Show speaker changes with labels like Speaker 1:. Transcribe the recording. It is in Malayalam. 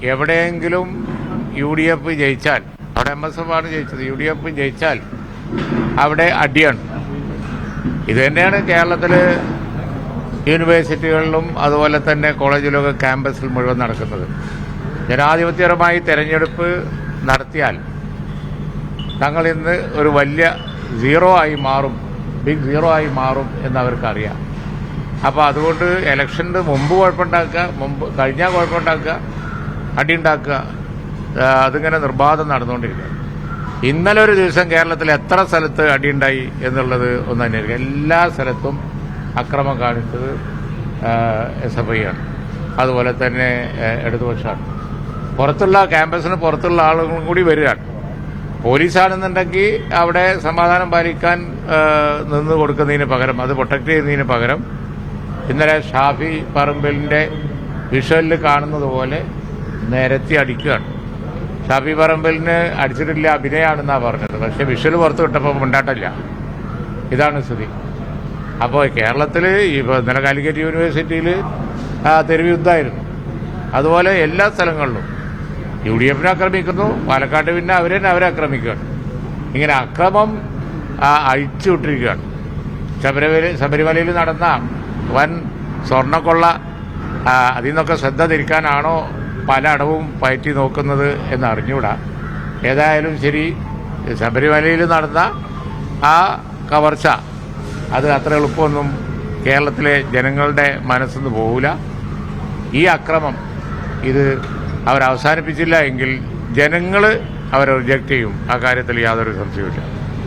Speaker 1: എവിടെയെങ്കിലും UDF ജയിച്ചാൽ, അവിടെ MSF ആണ് ജയിച്ചത്, UDF ജയിച്ചാൽ അവിടെ അടിയാണ്. ഇത് തന്നെയാണ് കേരളത്തിൽ യൂണിവേഴ്സിറ്റികളിലും അതുപോലെ തന്നെ കോളേജിലൊക്കെ ക്യാമ്പസിൽ മുഴുവൻ നടക്കുന്നത്. ജനാധിപത്യപരമായി തെരഞ്ഞെടുപ്പ് നടത്തിയാൽ തങ്ങൾ ഇന്ന് ഒരു വലിയ ബിഗ് സീറോ ആയി മാറും എന്നവർക്കറിയാം. അപ്പോൾ അതുകൊണ്ട് ഇലക്ഷൻ്റെ മുമ്പ് കഴിഞ്ഞാൽ കുഴപ്പമുണ്ടാക്കുക, അടിയുണ്ടാക്കുക, അതിങ്ങനെ നിർബാധം നടന്നുകൊണ്ടിരിക്കുക. ഇന്നലെ ഒരു ദിവസം കേരളത്തിൽ എത്ര സ്ഥലത്ത് അടിയുണ്ടായി എന്നുള്ളത് ഒന്ന് തന്നെയായിരിക്കും. എല്ലാ സ്ഥലത്തും അക്രമം കാണിച്ചത് SFI ആണ്, അതുപോലെ തന്നെ ഇടതുപക്ഷമാണ്. ക്യാമ്പസിന് പുറത്തുള്ള ആളുകളും കൂടി വരികയാണ്. പോലീസാണെന്നുണ്ടെങ്കിൽ അവിടെ സമാധാനം പാലിക്കാൻ നിന്ന് കൊടുക്കുന്നതിന് പകരം, അത് പ്രൊട്ടക്ട് ചെയ്യുന്നതിന് പകരം ഇന്നലെ ഷാഫി പറമ്പിലിൻ്റെ വിഷ്വലിൽ കാണുന്നത് പോലെ നിരത്തി അടിക്കുകയാണ്. ഷാഫി പറമ്പിലിന് അടിച്ചിട്ടില്ല, അഭിനയമാണെന്നാണ് പറഞ്ഞത്. പക്ഷേ വിഷ്വൽ പുറത്ത് വിട്ടപ്പോൾ മുണ്ടാട്ടില്ല. ഇതാണ് സ്ഥിതി. അപ്പോൾ കേരളത്തിൽ ഇപ്പോൾ ഇന്നലെ കാലിക്കറ്റ് യൂണിവേഴ്സിറ്റിയിൽ തെരുവ് യുദ്ധമായിരുന്നു. അതുപോലെ എല്ലാ സ്ഥലങ്ങളിലും UDF ആക്രമിക്കുന്നു, പാലക്കാട് പിന്നെ അവരെ ആക്രമിക്കുകയാണ്. ഇങ്ങനെ അക്രമം അഴിച്ചുവിട്ടിരിക്കുകയാണ്. ശബരിമലയിൽ നടന്ന വൻ സ്വർണ്ണക്കൊള്ള, അതിൽ നിന്നൊക്കെ ശ്രദ്ധ തിരിക്കാനാണോ പല അടവും പയറ്റി നോക്കുന്നത് എന്ന് അറിഞ്ഞുകൂടാ. ഏതായാലും ശരി, ശബരിമലയിൽ നടന്ന ആ കവർച്ച അത് അത്ര എളുപ്പമൊന്നും കേരളത്തിലെ ജനങ്ങളുടെ മനസ്സിന്ന് പോകില്ല. ഈ അക്രമം ഇത് അവരവസാനിപ്പിച്ചില്ല എങ്കിൽ ജനങ്ങൾ അവരെ റിജക്റ്റ് ചെയ്യും. ആ കാര്യത്തിൽ യാതൊരു സംശയവുമില്ല.